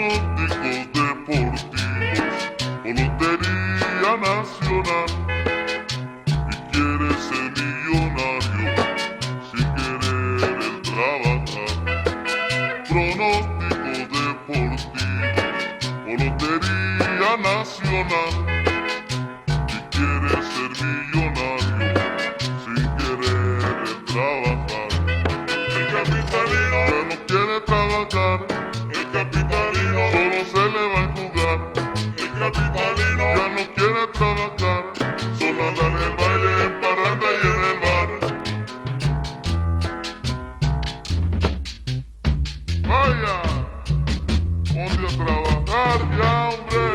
Pronósticos deportivos o Lotería Nacional. Y quieres ser millonario sin querer el trabajar. Pronósticos deportivos o Lotería Nacional. Y quieres ser millonario sin querer el trabajar. El capitalino ya no quiere trabajar. El capitalino solo se le va a jugar. El capitalino ya no quiere trabajar. Solo anda en el baile, en parranda y en el bar. Vaya, ponte a trabajar ya, hombre.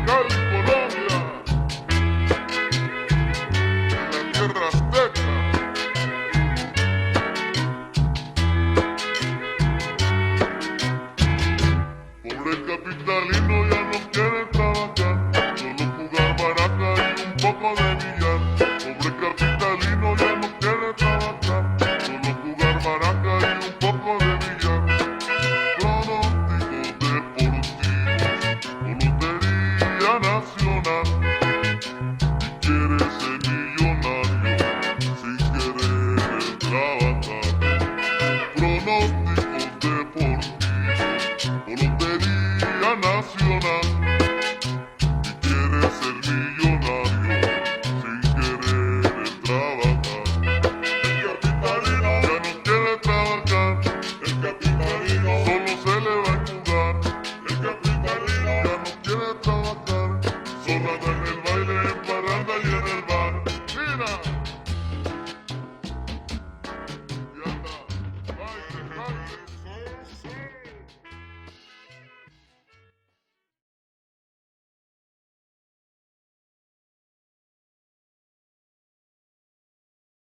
Cali, Colombia, en la tierra azteca. Pobre capitalino ya no quiere trabajar, solo jugar baraja y un poco de billar. Pobre capitalino ya no quiere trabajar, solo jugar baraja y un poco de billar. Pronósticos deportivos o Lotería Nacional. Y quieres ser millonario sin querer trabajar. Pronósticos deportivos o Lotería Nacional. Y quieres ser millonario sin querer trabajar. El capitalino ya no quiere trabajar. El capitalino solo se le va a jugar. El capitalino ya no quiere trabajar. Solo anda en el baile, en parranda y en el bar. ¡Mira!